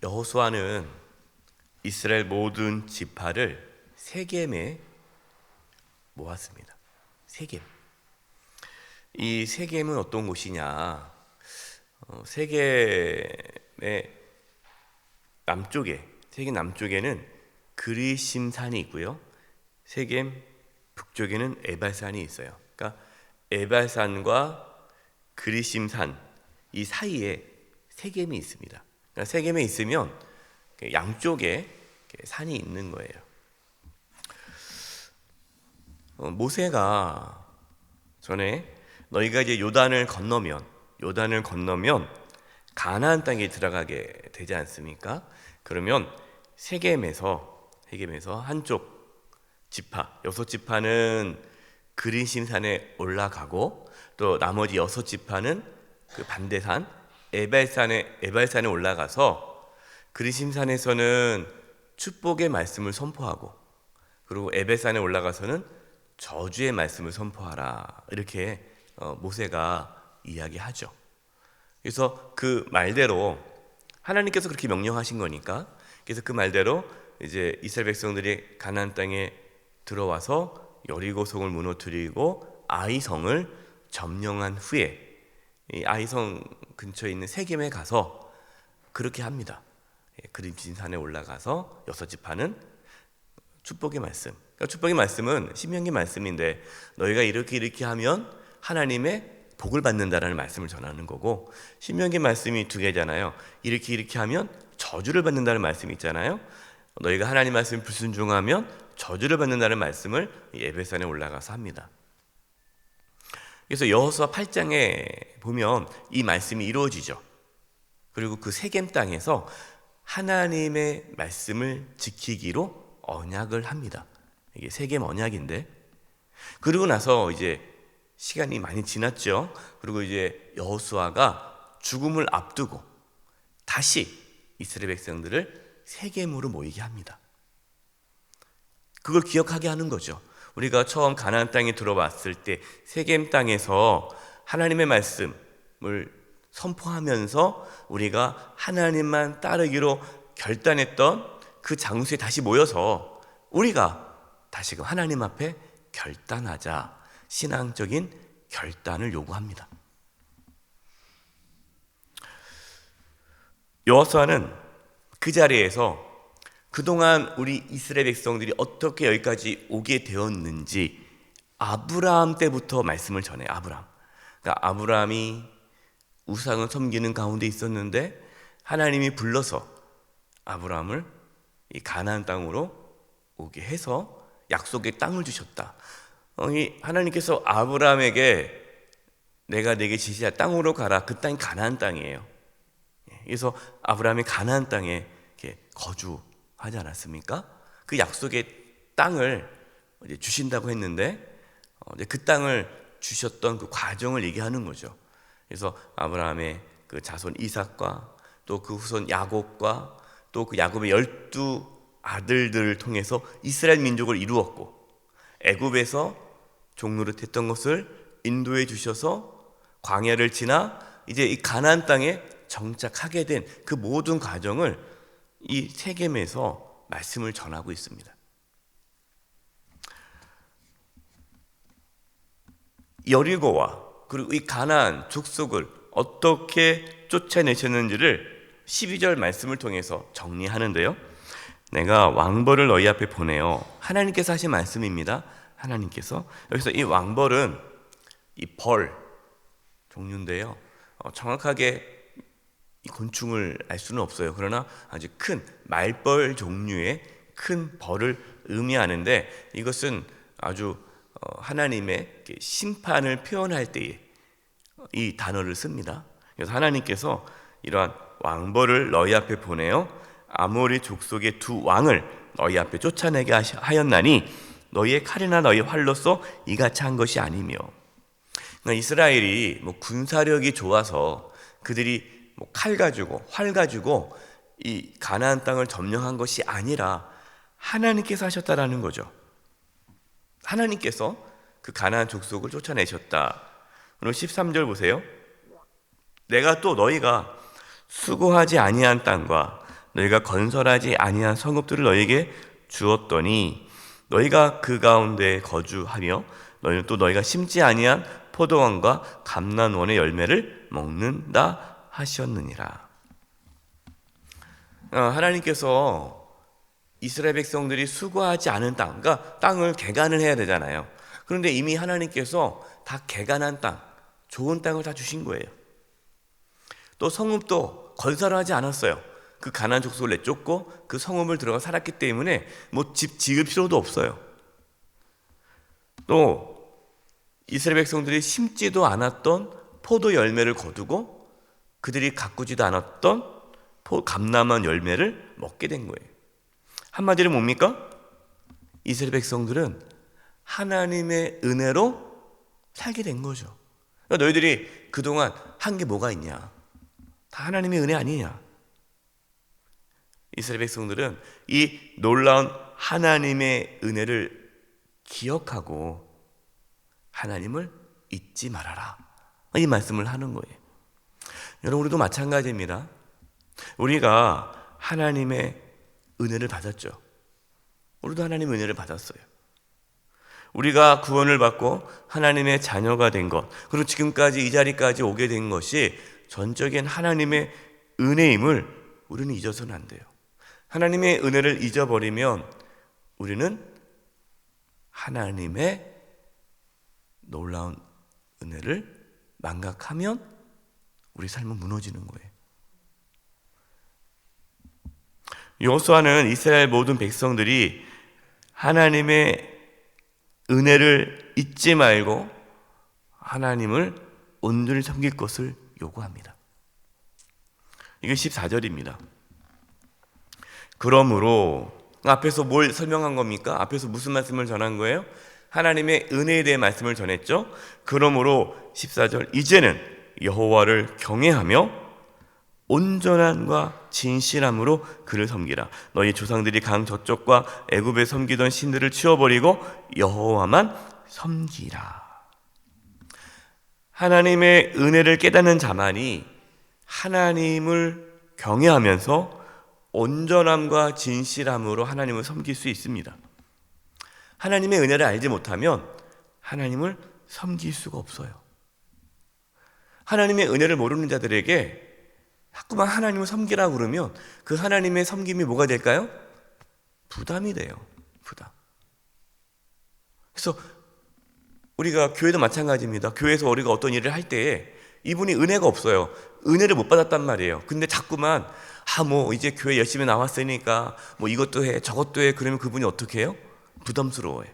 여호수아는 이스라엘 모든 지파를 세겜에 모았습니다. 세겜. 이 세겜은 어떤 곳이냐? 세겜의 세겜 남쪽에는 그리심산이 있고요. 세겜 북쪽에는 에발산이 있어요. 그러니까 에발산과 그리심산 이 사이에 세겜이 있습니다. 그러니까 세겜에 있으면 양쪽에 산이 있는 거예요. 모세가 전에 너희가 이제 요단을 건너면 가나안 땅에 들어가게 되지 않습니까? 그러면 세겜에서 한쪽 지파, 6지파는 그리심산에 올라가고 또 나머지 6지파는 그 반대산 에발산에 올라가서 그리심산에서는 축복의 말씀을 선포하고 그리고 에발산에 올라가서는 저주의 말씀을 선포하라 이렇게 모세가 이야기하죠. 그래서 그 말대로 하나님께서 그렇게 명령하신 거니까 그래서 그 말대로 이제 이스라엘 백성들이 가나안 땅에 들어와서 여리고성을 무너뜨리고 아이성을 점령한 후에 이 아이성 근처에 있는 세겜에 가서 그렇게 합니다. 그리심산에 올라가서 6지파는 축복의 말씀. 그러니까 축복의 말씀은 신명기 말씀인데 너희가 이렇게 하면 하나님의 복을 받는다라는 말씀을 전하는 거고 신명기 말씀이 2개잖아요. 이렇게 하면 저주를 받는다는 말씀이 있잖아요. 너희가 하나님 말씀 불순종하면 저주를 받는다는 말씀을 에벨산에 올라가서 합니다. 그래서 여호수아 8장에 보면 이 말씀이 이루어지죠. 그리고 그 세겜 땅에서 하나님의 말씀을 지키기로 언약을 합니다. 이게 세겜 언약인데 그리고 나서 이제 시간이 많이 지났죠. 그리고 이제 여호수아가 죽음을 앞두고 다시 이스라엘 백성들을 세겜으로 모이게 합니다. 그걸 기억하게 하는 거죠. 우리가 처음 가나안 땅에 들어왔을 때 세겜 땅에서 하나님의 말씀을 선포하면서 우리가 하나님만 따르기로 결단했던 그 장소에 다시 모여서 우리가 다시금 하나님 앞에 결단하자 신앙적인 결단을 요구합니다. 여호수아는 그 자리에서 그동안 우리 이스라엘 백성들이 어떻게 여기까지 오게 되었는지 아브라함 때부터 말씀을 전해요. 그러니까 아브라함이 우상을 섬기는 가운데 있었는데 하나님이 불러서 아브라함을 이 가나안 땅으로 오게 해서 약속의 땅을 주셨다. 하나님께서 아브라함에게 내가 내게 지시할 땅으로 가라. 그 땅이 가나안 땅이에요. 그래서 아브라함이 가나안 땅에 이렇게 거주하지 않았습니까? 그 약속의 땅을 이제 주신다고 했는데 그 땅을 주셨던 그 과정을 얘기하는 거죠. 그래서 아브라함의 그 자손 이삭과 또 그 후손 야곱과 또 그 야곱의 12 아들들을 통해서 이스라엘 민족을 이루었고 애굽에서 종노릇했던 것을 인도해 주셔서 광야를 지나 이제 이 가나안 땅에 정착하게 된 그 모든 과정을 이 세겜에서 말씀을 전하고 있습니다. 여리고와 그리고 이 가나안 족속을 어떻게 쫓아내셨는지를 12절 말씀을 통해서 정리하는데요. 내가 왕벌을 너희 앞에 보내어 하나님께서 하신 말씀입니다. 하나님께서 여기서 이 왕벌은 이 벌 종류인데요. 정확하게 이 곤충을 알 수는 없어요. 그러나 아주 큰 말벌 종류의 큰 벌을 의미하는데 이것은 아주 하나님의 심판을 표현할 때에 이 단어를 씁니다. 그래서 하나님께서 이러한 왕벌을 너희 앞에 보내어 아모리 족속의 2 왕을 너희 앞에 쫓아내게 하였나니 너희의 칼이나 너희 활로서 이같이 한 것이 아니며. 그러니까 이스라엘이 군사력이 좋아서 그들이 칼 가지고 활 가지고 이 가나안 땅을 점령한 것이 아니라 하나님께서 하셨다라는 거죠. 하나님께서 그 가나안 족속을 쫓아내셨다. 그럼 13절 보세요. 내가 또 너희가 수고하지 아니한 땅과 너희가 건설하지 아니한 성읍들을 너희에게 주었더니 너희가 그 가운데 거주하며 너희는 또 너희가 심지 아니한 포도원과 감난원의 열매를 먹는다 하셨느니라. 하나님께서 이스라엘 백성들이 수고하지 않은 땅, 그러니까 땅을 개간을 해야 되잖아요. 그런데 이미 하나님께서 다 개간한 땅, 좋은 땅을 다 주신 거예요. 또 성읍도 건설하지 않았어요. 그 가나안 족속을 내쫓고 그 성읍을 들어가 살았기 때문에 뭐 집 지을 필요도 없어요. 또 이스라엘 백성들이 심지도 않았던 포도 열매를 거두고 그들이 가꾸지도 않았던 감람한 열매를 먹게 된 거예요. 한마디로 뭡니까? 이스라엘 백성들은 하나님의 은혜로 살게 된 거죠. 그러니까 너희들이 그동안 한 게 뭐가 있냐? 다 하나님의 은혜 아니냐? 이스라엘 백성들은 이 놀라운 하나님의 은혜를 기억하고 하나님을 잊지 말아라, 이 말씀을 하는 거예요. 여러분, 우리도 마찬가지입니다. 우리가 하나님의 은혜를 받았죠. 우리도 하나님의 은혜를 받았어요. 우리가 구원을 받고 하나님의 자녀가 된 것, 그리고 지금까지 이 자리까지 오게 된 것이 전적인 하나님의 은혜임을 우리는 잊어서는 안 돼요. 하나님의 은혜를 잊어버리면 우리는 하나님의 놀라운 은혜를 망각하면 우리 삶은 무너지는 거예요. 여호수아는 이스라엘 모든 백성들이 하나님의 은혜를 잊지 말고 하나님을 온전히 섬길 것을 요구합니다. 이게 14절입니다. 그러므로 앞에서 뭘 설명한 겁니까? 앞에서 무슨 말씀을 전한 거예요? 하나님의 은혜에 대해 말씀을 전했죠. 그러므로 14절, 이제는 여호와를 경외하며 온전함과 진실함으로 그를 섬기라. 너희 조상들이 강 저쪽과 애굽에 섬기던 신들을 치워버리고 여호와만 섬기라. 하나님의 은혜를 깨닫는 자만이 하나님을 경외하면서 온전함과 진실함으로 하나님을 섬길 수 있습니다. 하나님의 은혜를 알지 못하면 하나님을 섬길 수가 없어요. 하나님의 은혜를 모르는 자들에게 자꾸만 하나님을 섬기라고 그러면 그 하나님의 섬김이 뭐가 될까요? 부담이 돼요. 부담. 그래서 우리가 교회도 마찬가지입니다. 교회에서 우리가 어떤 일을 할 때에 이분이 은혜가 없어요. 은혜를 못 받았단 말이에요. 근데 자꾸만 뭐 이제 교회 열심히 나왔으니까 뭐 이것도 해 저것도 해, 그러면 그분이 어떻게 해요? 부담스러워요.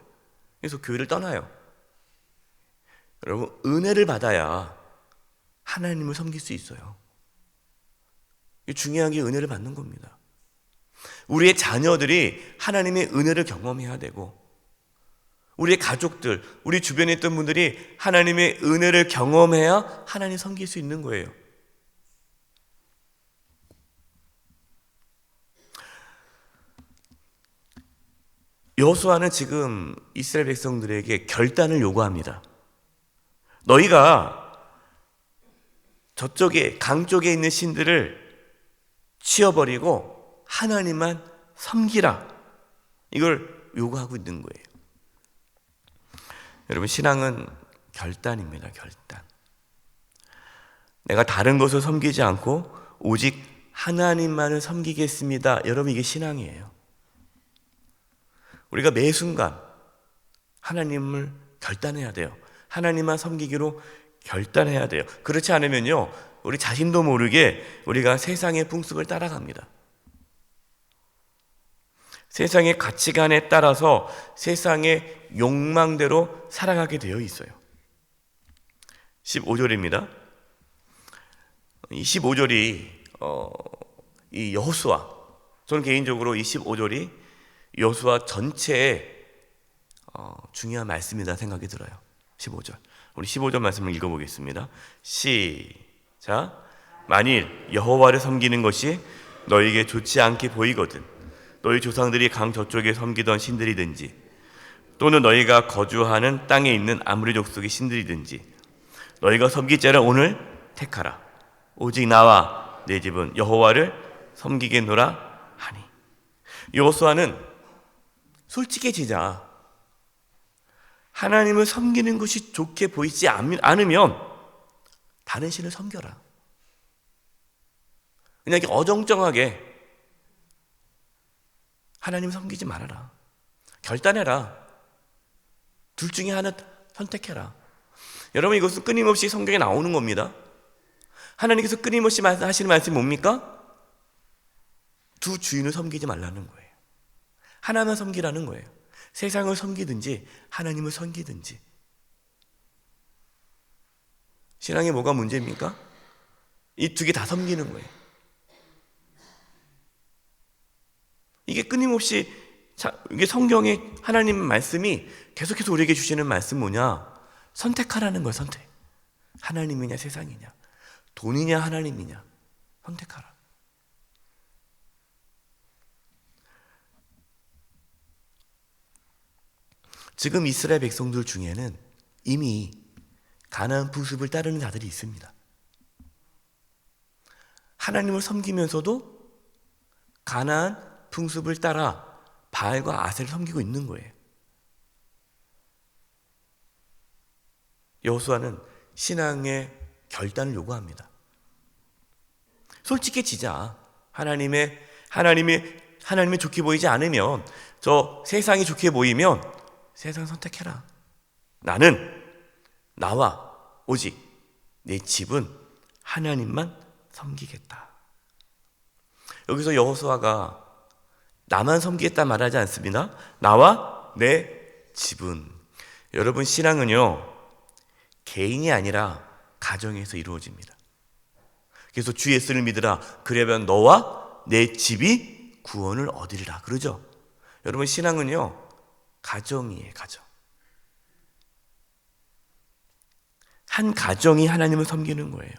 그래서 교회를 떠나요. 여러분, 은혜를 받아야 하나님을 섬길 수 있어요. 중요한 게 은혜를 받는 겁니다. 우리의 자녀들이 하나님의 은혜를 경험해야 되고, 우리의 가족들, 우리 주변에 있던 분들이 하나님의 은혜를 경험해야 하나님 섬길 수 있는 거예요. 여호수아는 지금 이스라엘 백성들에게 결단을 요구합니다. 너희가 저쪽에 강 쪽에 있는 신들을 치워버리고 하나님만 섬기라, 이걸 요구하고 있는 거예요. 여러분, 신앙은 결단입니다. 결단. 내가 다른 것을 섬기지 않고 오직 하나님만을 섬기겠습니다. 여러분, 이게 신앙이에요. 우리가 매 순간 하나님을 결단해야 돼요. 하나님만 섬기기로 결단해야 돼요. 그렇지 않으면요, 우리 자신도 모르게 우리가 세상의 풍습을 따라갑니다. 세상의 가치관에 따라서 세상의 욕망대로 살아가게 되어 있어요. 15절입니다. 이 15절이 이 여호수아, 저는 개인적으로 이 15절이 여호수아 전체의 중요한 말씀이다 생각이 들어요. 15절. 우리 15절 말씀을 읽어보겠습니다. 시작. 만일 여호와를 섬기는 것이 너에게 좋지 않게 보이거든 너희 조상들이 강 저쪽에 섬기던 신들이든지 또는 너희가 거주하는 땅에 있는 아무리 족속의 신들이든지 너희가 섬길 자를 오늘 택하라. 오직 나와 내 집은 여호와를 섬기겠노라 여호수아는 솔직해지자. 하나님을 섬기는 것이 좋게 보이지 않으면 다른 신을 섬겨라. 그냥 이렇게 어정쩡하게 하나님을 섬기지 말아라. 결단해라. 둘 중에 하나 선택해라. 여러분, 이것은 끊임없이 성경에 나오는 겁니다. 하나님께서 끊임없이 하시는 말씀이 뭡니까? 두 주인을 섬기지 말라는 거예요. 하나만 섬기라는 거예요. 세상을 섬기든지 하나님을 섬기든지. 신앙에 뭐가 문제입니까? 이 두 개 다 섬기는 거예요. 이게 끊임없이 이게 성경의 하나님 말씀이 계속해서 우리에게 주시는 말씀 뭐냐? 선택하라는 거예요. 선택. 하나님이냐 세상이냐, 돈이냐 하나님이냐, 선택하라. 지금 이스라엘 백성들 중에는 이미 가나안 풍습을 따르는 자들이 있습니다. 하나님을 섬기면서도 가나안 풍습을 따라 바알과 아셀을 섬기고 있는 거예요. 여호수아는 신앙의 결단을 요구합니다. 솔직해지자. 하나님이 좋게 보이지 않으면, 저 세상이 좋게 보이면 세상 선택해라. 나와 오직 내 집은 하나님만 섬기겠다. 여기서 여호수아가 나만 섬기겠다 말하지 않습니다. 나와 내 집은. 여러분, 신앙은요, 개인이 아니라 가정에서 이루어집니다. 그래서 주 예수를 믿으라. 그러면 너와 내 집이 구원을 얻으리라. 그러죠? 여러분, 신앙은요, 가정이에요. 가정. 한 가정이 하나님을 섬기는 거예요.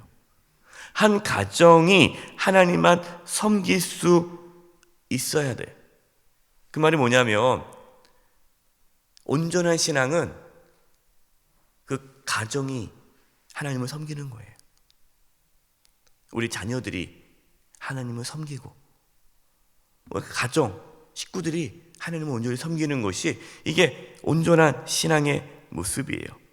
한 가정이 하나님만 섬길 수 있어야 돼. 그 말이 뭐냐면, 온전한 신앙은 그 가정이 하나님을 섬기는 거예요. 우리 자녀들이 하나님을 섬기고, 가정, 식구들이 하나님을 온전히 섬기는 것이, 이게 온전한 신앙의 모습이에요.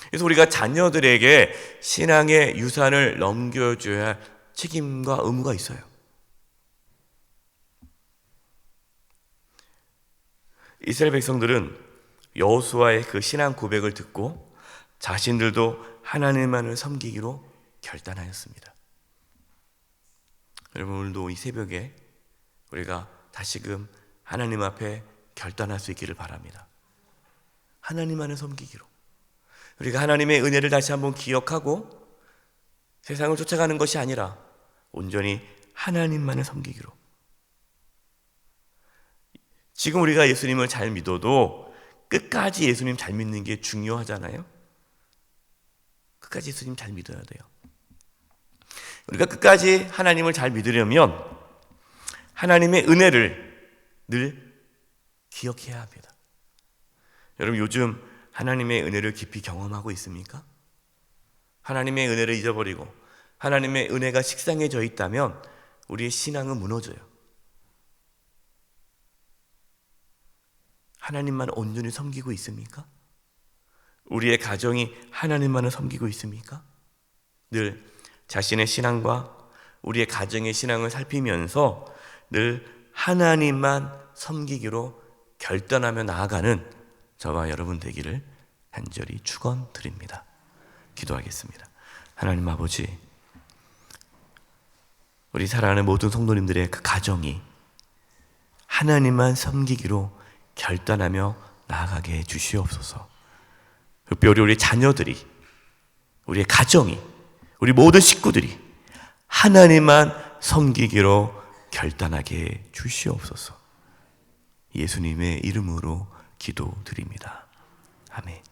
그래서 우리가 자녀들에게 신앙의 유산을 넘겨줘야 할 책임과 의무가 있어요. 이스라엘 백성들은 여호수아의 그 신앙 고백을 듣고 자신들도 하나님만을 섬기기로 결단하였습니다. 여러분, 오늘도 이 새벽에 우리가 다시금 하나님 앞에 결단할 수 있기를 바랍니다. 하나님만을 섬기기로. 우리가 하나님의 은혜를 다시 한번 기억하고 세상을 쫓아가는 것이 아니라 온전히 하나님만을 섬기기로. 지금 우리가 예수님을 잘 믿어도 끝까지 예수님 잘 믿는 게 중요하잖아요. 끝까지 예수님 잘 믿어야 돼요. 우리가 끝까지 하나님을 잘 믿으려면 하나님의 은혜를 늘 기억해야 합니다. 여러분, 요즘 하나님의 은혜를 깊이 경험하고 있습니까? 하나님의 은혜를 잊어버리고 하나님의 은혜가 식상해져 있다면 우리의 신앙은 무너져요. 하나님만 온전히 섬기고 있습니까? 우리의 가정이 하나님만을 섬기고 있습니까? 늘 자신의 신앙과 우리의 가정의 신앙을 살피면서 늘 하나님만 섬기기로 결단하며 나아가는 저와 여러분 되기를 간절히 축원드립니다. 기도하겠습니다. 하나님 아버지, 우리 사랑하는 모든 성도님들의 그 가정이 하나님만 섬기기로 결단하며 나아가게 해 주시옵소서. 특별히 우리 자녀들이, 우리의 가정이, 우리 모든 식구들이 하나님만 섬기기로 결단하게 해 주시옵소서. 예수님의 이름으로 기도드립니다. 아멘.